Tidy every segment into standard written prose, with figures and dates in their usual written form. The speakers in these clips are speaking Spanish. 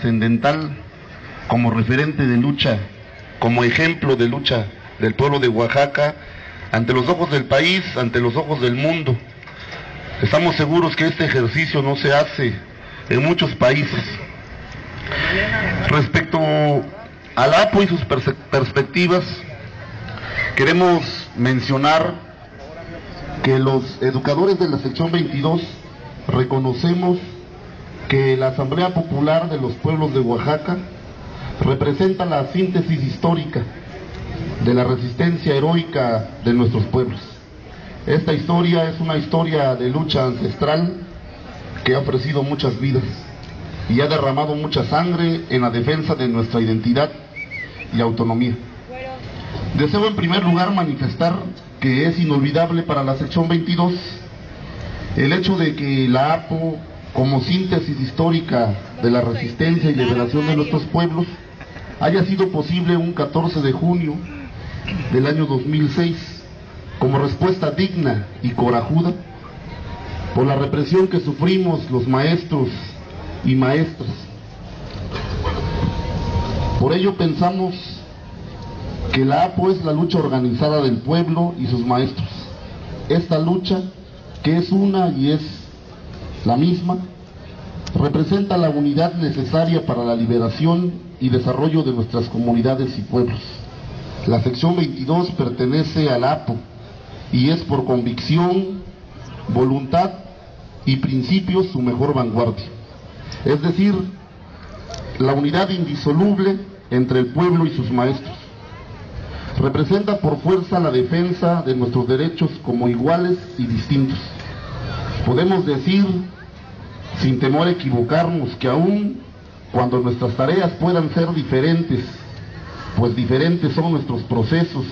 trascendental como referente de lucha, como ejemplo de lucha del pueblo de Oaxaca ante los ojos del país, ante los ojos del mundo. Estamos seguros que este ejercicio no se hace en muchos países. Respecto al APO y sus perspectivas, queremos mencionar que los educadores de la sección 22 reconocemos que la Asamblea Popular de los Pueblos de Oaxaca representa la síntesis histórica de la resistencia heroica de nuestros pueblos. Esta historia es una historia de lucha ancestral que ha ofrecido muchas vidas y ha derramado mucha sangre en la defensa de nuestra identidad y autonomía. Deseo en primer lugar manifestar que es inolvidable para la sección 22 el hecho de que la APO, como síntesis histórica de la resistencia y liberación de nuestros pueblos, haya sido posible un 14 de junio del año 2006 como respuesta digna y corajuda por la represión que sufrimos los maestros y maestras. Por ello pensamos que la APO es la lucha organizada del pueblo y sus maestros. Esta lucha, que es una y es la misma, representa la unidad necesaria para la liberación y desarrollo de nuestras comunidades y pueblos. La sección 22 pertenece a la APO y es por convicción, voluntad y principios su mejor vanguardia. Es decir, la unidad indisoluble entre el pueblo y sus maestros. Representa por fuerza la defensa de nuestros derechos como iguales y distintos. Podemos decir, sin temor a equivocarnos, que aún cuando nuestras tareas puedan ser diferentes, pues diferentes son nuestros procesos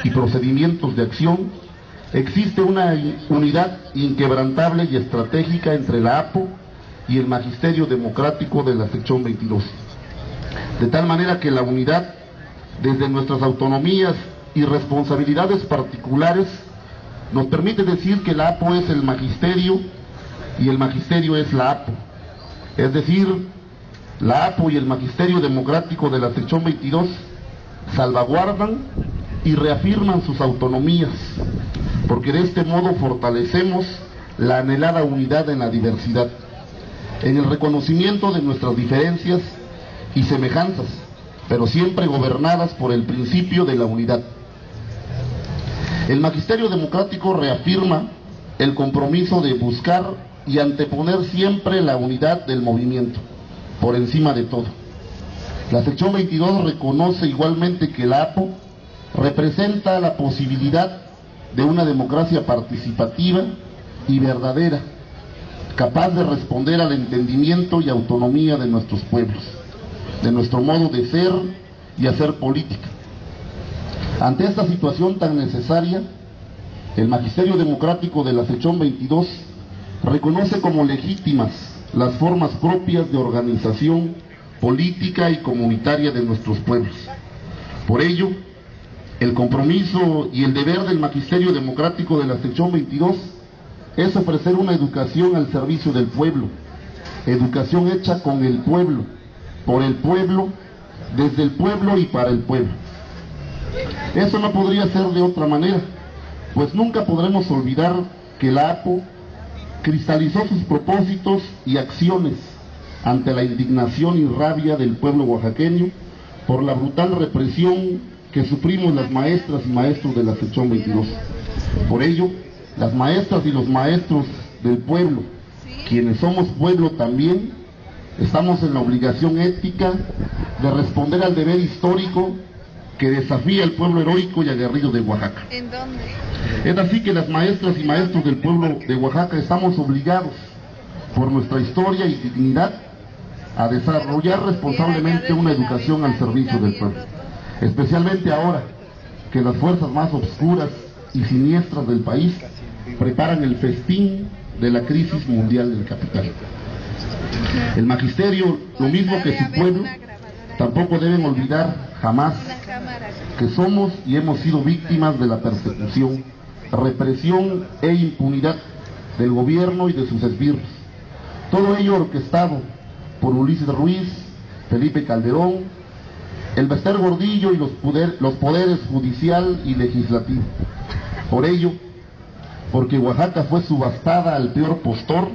y procedimientos de acción, existe una unidad inquebrantable y estratégica entre la APO y el Magisterio Democrático de la sección 22. De tal manera que la unidad, desde nuestras autonomías y responsabilidades particulares, nos permite decir que la APO es el magisterio y el magisterio es la APO. Es decir, la APO y el Magisterio Democrático de la sección 22 salvaguardan y reafirman sus autonomías, porque de este modo fortalecemos la anhelada unidad en la diversidad, en el reconocimiento de nuestras diferencias y semejanzas, pero siempre gobernadas por el principio de la unidad. El Magisterio Democrático reafirma el compromiso de buscar y anteponer siempre la unidad del movimiento, por encima de todo. La sección 22 reconoce igualmente que la APO representa la posibilidad de una democracia participativa y verdadera, capaz de responder al entendimiento y autonomía de nuestros pueblos, de nuestro modo de ser y hacer política. Ante esta situación tan necesaria, el Magisterio Democrático de la sección 22 reconoce como legítimas las formas propias de organización política y comunitaria de nuestros pueblos. Por ello, el compromiso y el deber del Magisterio Democrático de la sección 22 es ofrecer una educación al servicio del pueblo, educación hecha con el pueblo, por el pueblo, desde el pueblo y para el pueblo. Eso no podría ser de otra manera, pues nunca podremos olvidar que la APO cristalizó sus propósitos y acciones ante la indignación y rabia del pueblo oaxaqueño por la brutal represión que sufrimos las maestras y maestros de la sección 22. Por ello, las maestras y los maestros del pueblo, quienes somos pueblo también, estamos en la obligación ética de responder al deber histórico que desafía al pueblo heroico y aguerrido de Oaxaca. ¿En dónde? Es así que las maestras y maestros del pueblo de Oaxaca estamos obligados, por nuestra historia y dignidad, a desarrollar responsablemente una educación al servicio del pueblo, especialmente ahora que las fuerzas más obscuras y siniestras del país preparan el festín de la crisis mundial del capital. El magisterio, lo mismo que su pueblo, tampoco deben olvidar jamás que somos y hemos sido víctimas de la persecución, represión e impunidad del gobierno y de sus esbirros. Todo ello orquestado por Ulises Ruiz Felipe Calderón, el Bester Gordillo y los poderes judicial y legislativo. Por ello, porque Oaxaca fue subastada al peor postor,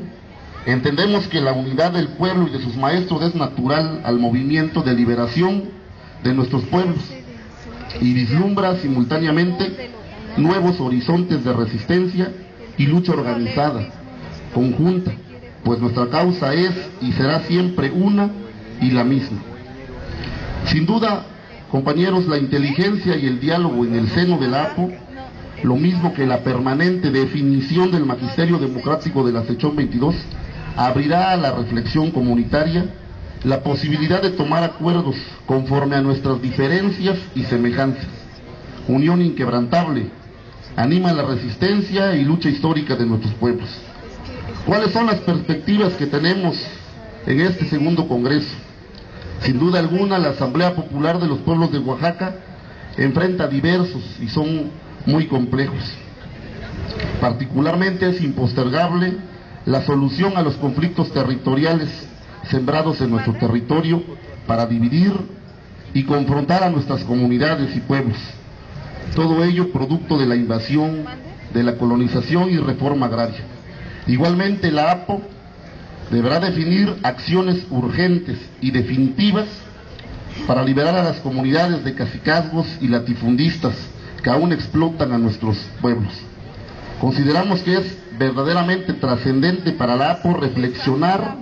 entendemos que la unidad del pueblo y de sus maestros es natural al movimiento de liberación de nuestros pueblos y vislumbra simultáneamente nuevos horizontes de resistencia y lucha organizada, conjunta, pues nuestra causa es y será siempre una y la misma. Sin duda, compañeros, la inteligencia y el diálogo en el seno de la APO, lo mismo que la permanente definición del magisterio democrático de la sección 22, abrirá a la reflexión comunitaria la posibilidad de tomar acuerdos conforme a nuestras diferencias y semejanzas. Unión inquebrantable anima la resistencia y lucha histórica de nuestros pueblos. ¿Cuáles son las perspectivas que tenemos en este segundo congreso? Sin duda alguna, la Asamblea Popular de los Pueblos de Oaxaca enfrenta diversos y son muy complejos. Particularmente es impostergable la solución a los conflictos territoriales sembrados en nuestro territorio para dividir y confrontar a nuestras comunidades y pueblos. Todo ello producto de la invasión, de la colonización y reforma agraria. Igualmente, la APO deberá definir acciones urgentes y definitivas para liberar a las comunidades de cacicazgos y latifundistas que aún explotan a nuestros pueblos. Consideramos que es verdaderamente trascendente para la APO reflexionar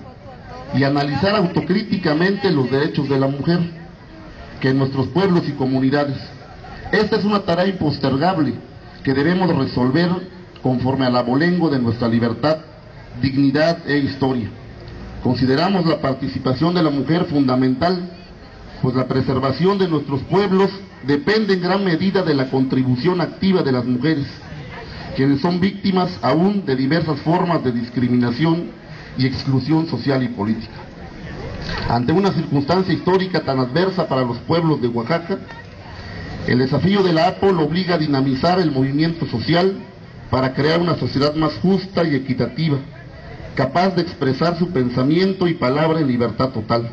y analizar autocríticamente los derechos de la mujer que en nuestros pueblos y comunidades. Esta es una tarea impostergable que debemos resolver conforme al abolengo de nuestra libertad, dignidad e historia. Consideramos la participación de la mujer fundamental, pues la preservación de nuestros pueblos depende en gran medida de la contribución activa de las mujeres, quienes son víctimas aún de diversas formas de discriminación y exclusión social y política. Ante una circunstancia histórica tan adversa para los pueblos de Oaxaca, el desafío de la APO lo obliga a dinamizar el movimiento social para crear una sociedad más justa y equitativa, capaz de expresar su pensamiento y palabra en libertad total.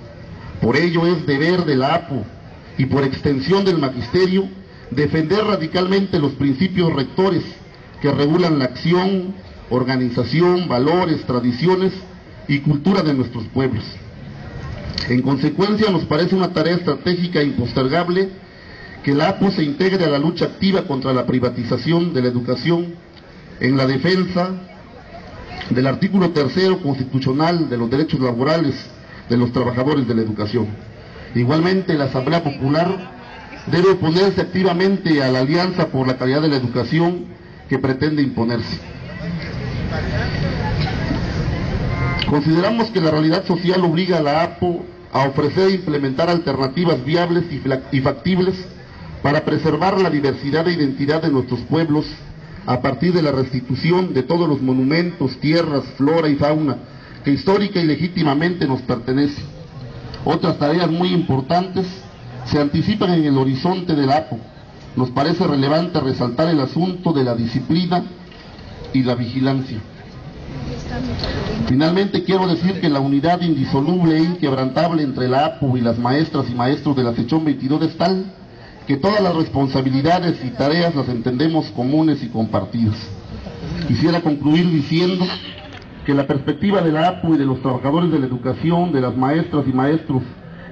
Por ello es deber de la APO y por extensión del magisterio defender radicalmente los principios rectores que regulan la acción, organización, valores, tradiciones y cultura de nuestros pueblos. En consecuencia, nos parece una tarea estratégica e impostergable que la APO se integre a la lucha activa contra la privatización de la educación en la defensa del artículo 3 constitucional de los derechos laborales de los trabajadores de la educación. Igualmente, la Asamblea Popular debe oponerse activamente a la Alianza por la Calidad de la Educación que pretende imponerse. Consideramos que la realidad social obliga a la APO a ofrecer e implementar alternativas viables y factibles para preservar la diversidad e identidad de nuestros pueblos a partir de la restitución de todos los monumentos, tierras, flora y fauna que histórica y legítimamente nos pertenecen. Otras tareas muy importantes se anticipan en el horizonte del APO. Nos parece relevante resaltar el asunto de la disciplina y la vigilancia. Finalmente, quiero decir que la unidad indisoluble e inquebrantable entre la APO y las maestras y maestros de la sección 22 es tal que todas las responsabilidades y tareas las entendemos comunes y compartidas. Quisiera concluir diciendo que la perspectiva de la APO y de los trabajadores de la educación, de las maestras y maestros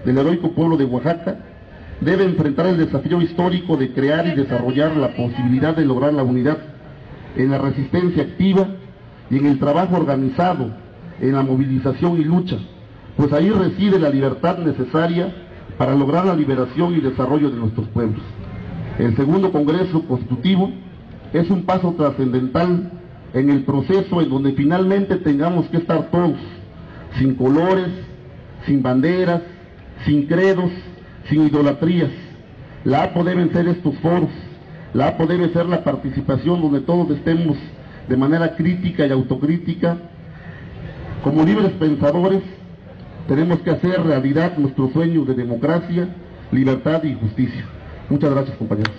del heroico pueblo de Oaxaca, debe enfrentar el desafío histórico de crear y desarrollar la posibilidad de lograr la unidad en la resistencia activa y en el trabajo organizado, en la movilización y lucha, pues ahí reside la libertad necesaria para lograr la liberación y desarrollo de nuestros pueblos. El segundo Congreso Constitutivo es un paso trascendental en el proceso en donde finalmente tengamos que estar todos, sin colores, sin banderas, sin credos, sin idolatrías. La APO deben ser estos foros, la APO debe ser la participación donde todos estemos de manera crítica y autocrítica. Como libres pensadores, tenemos que hacer realidad nuestro sueño de democracia, libertad y justicia. Muchas gracias, compañeros.